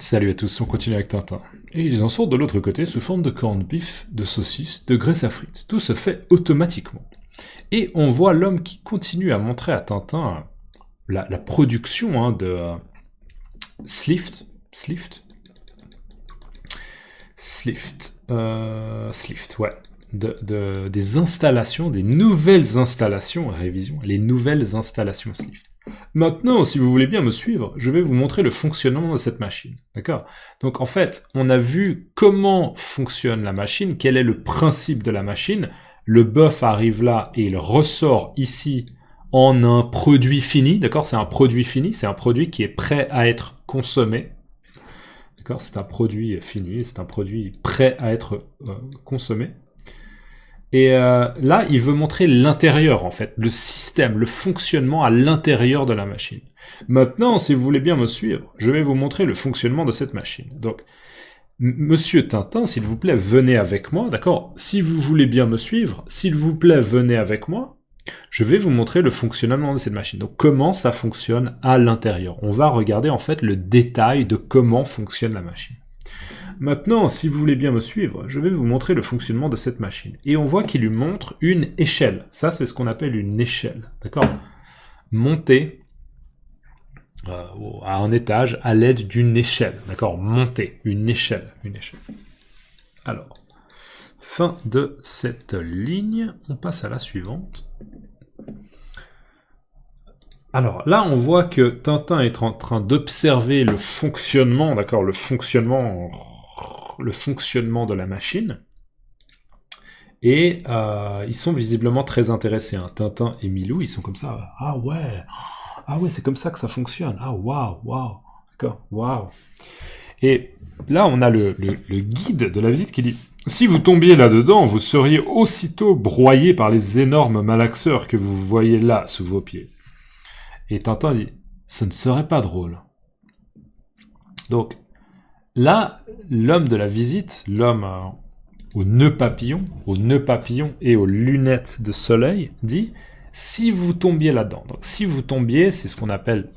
Salut à tous, on continue avec Tintin. Et ils en sortent de l'autre côté sous forme de corned beef, de saucisses, de graisse à frites. Tout se fait automatiquement. Et on voit l'homme qui continue à montrer à Tintin la production de Slift. Slift, ouais. Des installations, des nouvelles installations, révision, les nouvelles installations Slift. Maintenant, si vous voulez bien me suivre, je vais vous montrer le fonctionnement de cette machine. D'accord? Donc en fait, on a vu comment fonctionne la machine, quel est le principe de la machine. Le bœuf arrive là et il ressort ici en un produit fini. D'accord? C'est un produit fini, c'est un produit qui est prêt à être consommé. D'accord? C'est un produit fini, c'est un produit prêt à être consommé. Et là, il veut montrer l'intérieur, en fait, le système, le fonctionnement à l'intérieur de la machine. Maintenant, si vous voulez bien me suivre, je vais vous montrer le fonctionnement de cette machine. Donc, Monsieur Tintin, s'il vous plaît, venez avec moi, d'accord? Si vous voulez bien me suivre, s'il vous plaît, venez avec moi. Je vais vous montrer le fonctionnement de cette machine. Donc, comment ça fonctionne à l'intérieur. On va regarder, en fait, le détail de comment fonctionne la machine. Maintenant, si vous voulez bien me suivre, je vais vous montrer le fonctionnement de cette machine. Et on voit qu'il lui montre une échelle. Ça, c'est ce qu'on appelle une échelle. D'accord? Monter à un étage à l'aide d'une échelle. D'accord? Monter. Une échelle. Alors, fin de cette ligne. On passe à la suivante. Alors, là, on voit que Tintin est en train d'observer le fonctionnement, d'accord? Le fonctionnement de la machine. Et ils sont visiblement très intéressés. Hein. Tintin et Milou, ils sont comme ça. Ah ouais, c'est comme ça que ça fonctionne. Ah waouh, d'accord, waouh. Et là, on a le guide de la visite qui dit « Si vous tombiez là-dedans, vous seriez aussitôt broyé par les énormes malaxeurs que vous voyez là, sous vos pieds. » Et Tintin dit « Ce ne serait pas drôle. » Donc, là, l'homme de la visite, l'homme au nœud papillon et aux lunettes de soleil, dit « Si vous tombiez là-dedans. » Donc, si vous tombiez, c'est ce qu'on appelle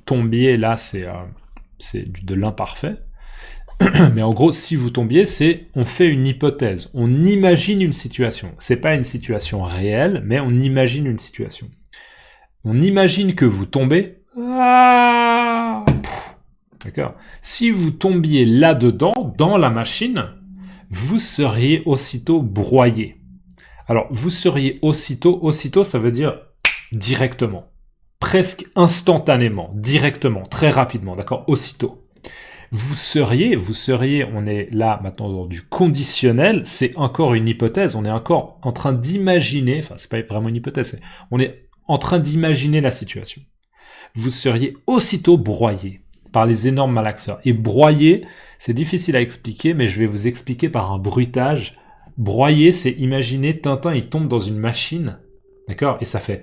tombier, là, c'est de l'imparfait. Mais en gros, si vous tombiez, c'est on fait une hypothèse, on imagine une situation. C'est pas une situation réelle, mais on imagine une situation. On imagine que vous tombez. D'accord. Si vous tombiez là-dedans, dans la machine, vous seriez aussitôt broyé. Alors, vous seriez aussitôt, ça veut dire directement, presque instantanément, directement, très rapidement, d'accord, aussitôt. Vous seriez, on est là maintenant dans du conditionnel, c'est encore une hypothèse, on est encore en train d'imaginer, enfin c'est pas vraiment une hypothèse, on est en train d'imaginer la situation. Vous seriez aussitôt broyé par les énormes malaxeurs. Et broyer, c'est difficile à expliquer, mais je vais vous expliquer par un bruitage. Broyer, c'est imaginer Tintin, il tombe dans une machine, d'accord, et ça fait...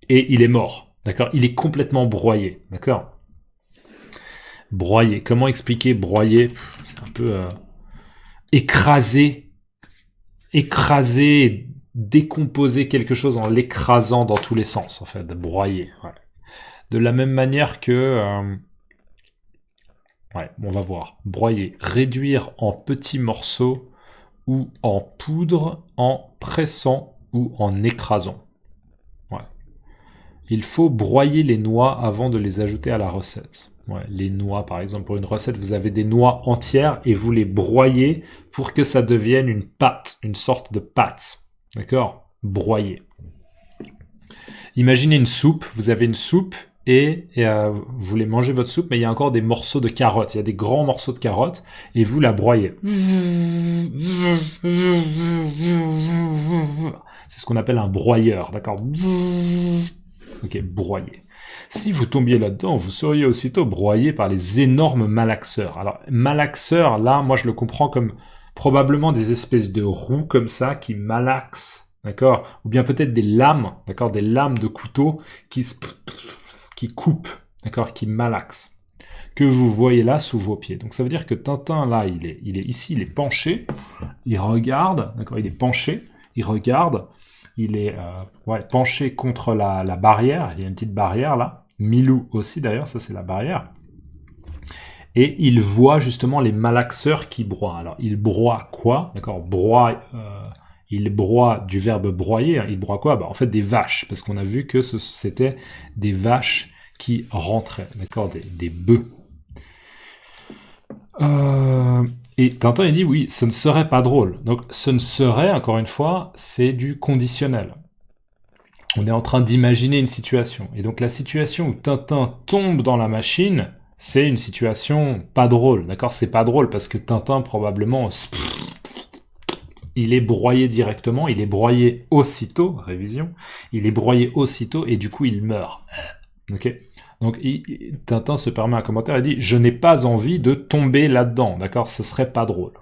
Et il est mort, d'accord, il est complètement broyé, d'accord. Broyer, comment expliquer broyer? C'est un peu écraser, décomposer quelque chose en l'écrasant dans tous les sens, en fait, broyer. Ouais. De la même manière que... on va voir. Broyer, réduire en petits morceaux ou en poudre, en pressant ou en écrasant. Ouais. Il faut broyer les noix avant de les ajouter à la recette. Ouais, les noix, par exemple, pour une recette, vous avez des noix entières et vous les broyez pour que ça devienne une pâte, une sorte de pâte. D'accord? Broyer. Imaginez une soupe, vous avez une soupe et vous voulez manger votre soupe, mais il y a encore des morceaux de carottes, il y a des grands morceaux de carottes et vous la broyez. C'est ce qu'on appelle un broyeur, d'accord? Ok, broyer. Si vous tombiez là-dedans, vous seriez aussitôt broyé par les énormes malaxeurs. Alors, malaxeurs, là, moi je le comprends comme probablement des espèces de roues comme ça qui malaxent, d'accord? Ou bien peut-être des lames, d'accord? Des lames de couteau qui coupent, d'accord? Qui malaxent. Que vous voyez là sous vos pieds. Donc ça veut dire que Tintin, là, il est ici, il est penché, il regarde, d'accord? Il est penché, il regarde. il est penché contre la barrière, il y a une petite barrière là, Milou aussi d'ailleurs, ça c'est la barrière, et il voit justement les malaxeurs qui broient. Alors il broie quoi? D'accord, il broie du verbe broyer, hein. Il broie quoi? En fait des vaches, parce qu'on a vu que c'était des vaches qui rentraient, d'accord, des bœufs. Et Tintin il dit oui, ce ne serait pas drôle. Donc ce ne serait, encore une fois, c'est du conditionnel. On est en train d'imaginer une situation. Et donc la situation où Tintin tombe dans la machine, c'est une situation pas drôle, d'accord? C'est pas drôle parce que Tintin probablement il est broyé directement, il est broyé aussitôt, révision, il est broyé aussitôt et du coup il meurt. Ok? Donc Tintin se permet un commentaire et dit « Je n'ai pas envie de tomber là-dedans, d'accord? Ce serait pas drôle.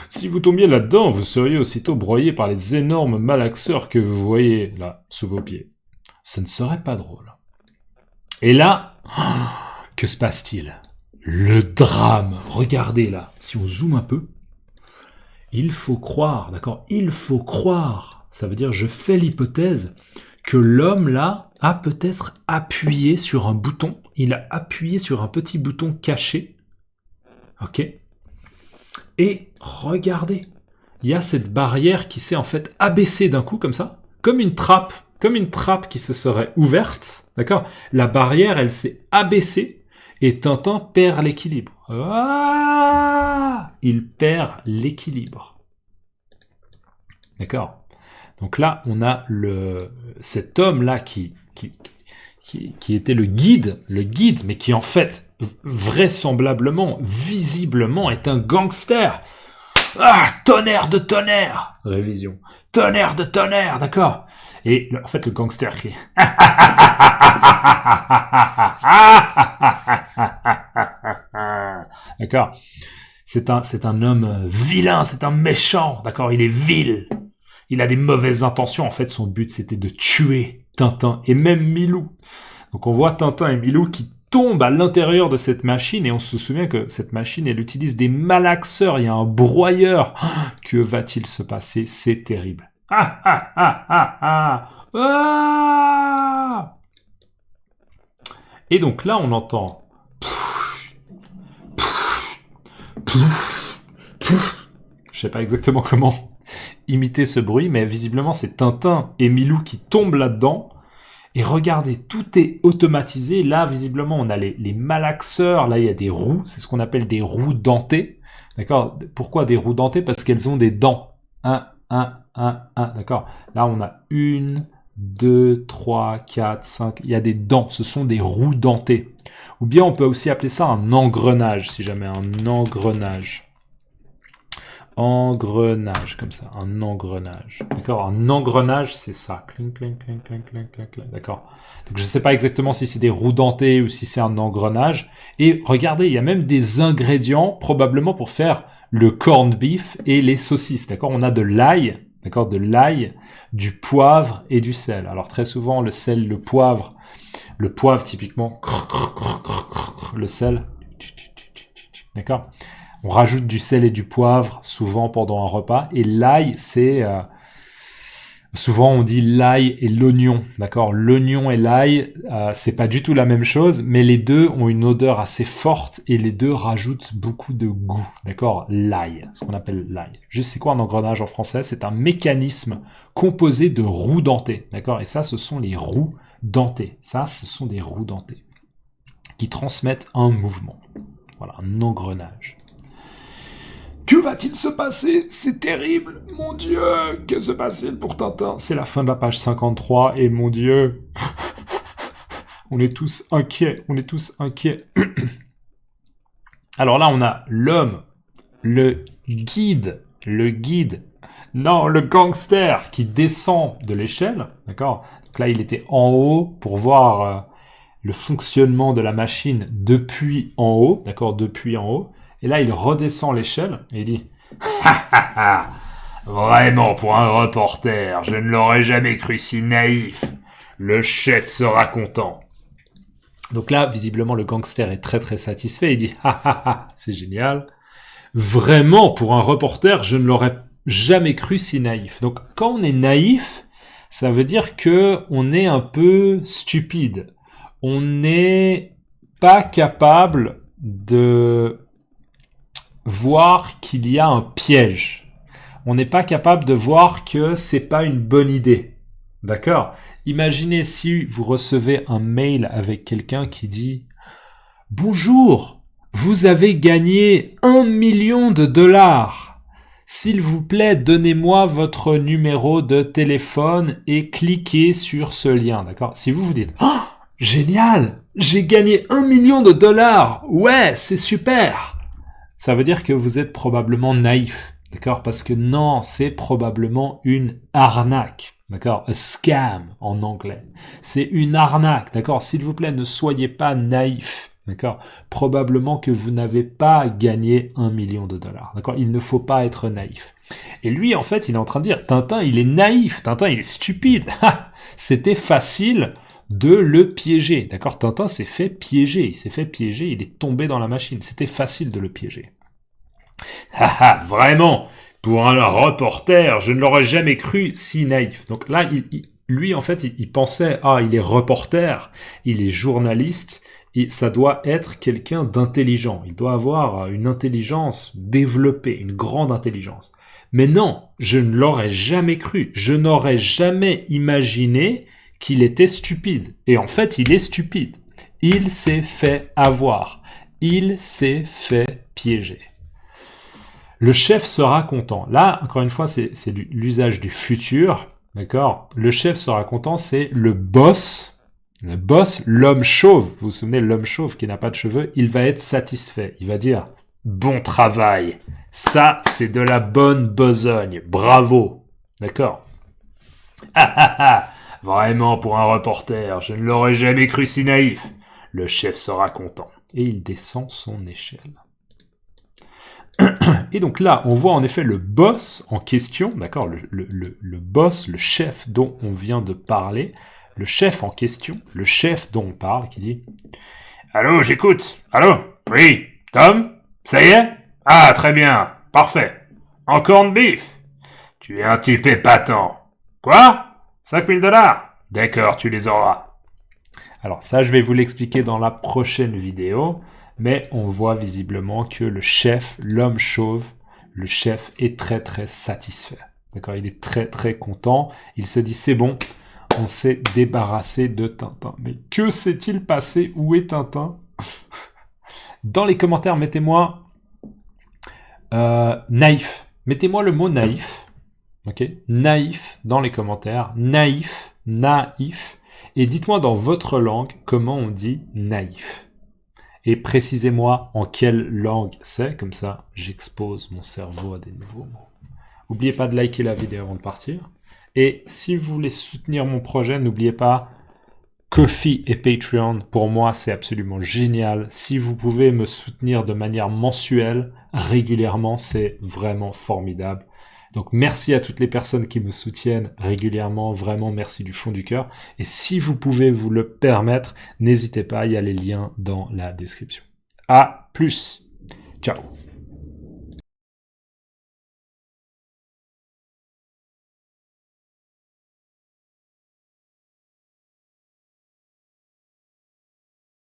Si vous tombiez là-dedans, vous seriez aussitôt broyé par les énormes malaxeurs que vous voyez là, sous vos pieds. Ce ne serait pas drôle. » Et là, que se passe-t-il? Le drame. Regardez là, si on zoome un peu, il faut croire, d'accord? Il faut croire. Ça veut dire, je fais l'hypothèse que l'homme là a peut-être appuyé sur un bouton. Il a appuyé sur un petit bouton caché. Ok? Et regardez, il y a cette barrière qui s'est en fait abaissée d'un coup comme ça, comme une trappe qui se serait ouverte, d'accord? La barrière, elle s'est abaissée et Tintin perd l'équilibre. Ah, il perd l'équilibre. D'accord? Donc là, on a cet homme-là qui était le guide, mais qui en fait, vraisemblablement, visiblement, est un gangster. Ah, tonnerre de tonnerre! Révision. Tonnerre de tonnerre, d'accord? Et en fait, le gangster qui... D'accord? C'est un homme vilain, c'est un méchant, d'accord? Il est vil. Il a des mauvaises intentions. En fait, son but, c'était de tuer Tintin et même Milou. Donc on voit Tintin et Milou qui tombent à l'intérieur de cette machine et on se souvient que cette machine, elle utilise des malaxeurs. Il y a un broyeur. Que va-t-il se passer? C'est terrible. Ah, ah, ah, ah, ah. Ah. Et donc là, on entend... Je sais pas exactement comment imiter ce bruit, mais visiblement c'est Tintin et Milou qui tombent là-dedans. Et regardez, tout est automatisé. Là, visiblement, on a les malaxeurs. Là, il y a des roues. C'est ce qu'on appelle des roues dentées. D'accord? Pourquoi des roues dentées? Parce qu'elles ont des dents. 1, d'accord? Là, on a 1, 2, 3, 4, 5. Il y a des dents. Ce sont des roues dentées. Ou bien, on peut aussi appeler ça un engrenage, si jamais. Un engrenage. Engrenage, comme ça, un engrenage. D'accord? Un engrenage, c'est ça. Cling, cling, cling, cling, cling, cling, cling. D'accord? Donc je ne sais pas exactement si c'est des roues dentées ou si c'est un engrenage. Et regardez, il y a même des ingrédients, probablement pour faire le corned beef et les saucisses. D'accord? On a de l'ail, d'accord? De l'ail, du poivre et du sel. Alors très souvent, le sel, le poivre typiquement, le sel, d'accord? On rajoute du sel et du poivre souvent pendant un repas. Et l'ail, c'est... souvent on dit l'ail et l'oignon. D'accord? L'oignon et l'ail, c'est pas du tout la même chose, mais les deux ont une odeur assez forte et les deux rajoutent beaucoup de goût. D'accord? L'ail, ce qu'on appelle l'ail. Juste, c'est quoi un engrenage en français? C'est un mécanisme composé de roues dentées. D'accord? Et ça, ce sont les roues dentées. Ça, ce sont des roues dentées qui transmettent un mouvement. Voilà, un engrenage. Que va-t-il se passer? C'est terrible! Mon Dieu! Que se passe-t-il pour Tintin? C'est la fin de la page 53 et mon Dieu! On est tous inquiets, Alors là, on a l'homme, le guide, non, le gangster qui descend de l'échelle, d'accord? Donc là, il était en haut pour voir le fonctionnement de la machine depuis en haut, d'accord? Depuis en haut. Et là, il redescend l'échelle et il dit « Ha ha ha! Vraiment, pour un reporter, je ne l'aurais jamais cru si naïf. Le chef sera content. » Donc là, visiblement, le gangster est très très satisfait. Il dit « Ha ha ha! C'est génial. Vraiment, pour un reporter, je ne l'aurais jamais cru si naïf. » Donc, quand on est naïf, Ça veut dire que on est un peu stupide. On n'est pas capable de voir qu'il y a un piège. On n'est pas capable de voir que c'est pas une bonne idée. D'accord? Imaginez si vous recevez un mail avec quelqu'un qui dit « Bonjour, vous avez gagné 1 million de dollars. S'il vous plaît, donnez-moi votre numéro de téléphone et cliquez sur ce lien. » D'accord? Si vous vous dites « Oh, génial, j'ai gagné 1 million de dollars. Ouais, c'est super. » Ça veut dire que vous êtes probablement naïf. D'accord? Parce que non, c'est probablement une arnaque. D'accord? A scam en anglais. C'est une arnaque. D'accord? S'il vous plaît, ne soyez pas naïf. D'accord? Probablement que vous n'avez pas gagné 1 million de dollars. D'accord? Il ne faut pas être naïf. Et lui, en fait, il est en train de dire, Tintin, il est naïf. Tintin, il est stupide. C'était facile de le piéger. D'accord? Tintin s'est fait piéger. Il s'est fait piéger. Il est tombé dans la machine. C'était facile de le piéger. Haha, vraiment, pour un reporter, je ne l'aurais jamais cru si naïf. Donc là, lui, en fait, il pensait, il est reporter, il est journaliste, et ça doit être quelqu'un d'intelligent. Il doit avoir une intelligence développée, une grande intelligence. Mais non, je ne l'aurais jamais cru. Je n'aurais jamais imaginé qu'il était stupide. Et en fait, il est stupide. Il s'est fait avoir. Il s'est fait piéger. Le chef sera content. Là, encore une fois, c'est l'usage du futur. D'accord? Le chef sera content, c'est le boss. Le boss, l'homme chauve. Vous vous souvenez, l'homme chauve qui n'a pas de cheveux, il va être satisfait. Il va dire « Bon travail. Ça, c'est de la bonne besogne. Bravo. » D'accord? Vraiment, pour un reporter, je ne l'aurais jamais cru si naïf. Le chef sera content. Et il descend son échelle. Et donc là, on voit en effet le boss en question, d'accord, le boss, le chef dont on vient de parler, le chef en question, le chef dont on parle, qui dit « Allô, j'écoute. Allô? Oui, Tom? Ça y est? Ah, très bien. Parfait. En corned beef? Tu es un type épatant. Quoi? 5 000 dollars? D'accord, tu les auras. » Alors ça, je vais vous l'expliquer dans la prochaine vidéo. Mais on voit visiblement que le chef, l'homme chauve, le chef est très très satisfait. D'accord, il est très très content. Il se dit c'est bon, on s'est débarrassé de Tintin. Mais que s'est-il passé? Où est Tintin? Dans les commentaires, mettez-moi naïf. Mettez-moi le mot naïf. Ok, naïf dans les commentaires. Naïf, naïf. Et dites-moi dans votre langue comment on dit naïf. Et précisez-moi en quelle langue c'est, comme ça j'expose mon cerveau à des nouveaux mots. N'oubliez pas de liker la vidéo avant de partir. Et si vous voulez soutenir mon projet, n'oubliez pas Ko-fi et Patreon. Pour moi, c'est absolument génial. Si vous pouvez me soutenir de manière mensuelle, régulièrement, c'est vraiment formidable. Donc merci à toutes les personnes qui me soutiennent régulièrement, vraiment merci du fond du cœur. Et si vous pouvez vous le permettre, n'hésitez pas, il y a les liens dans la description. À plus. Ciao.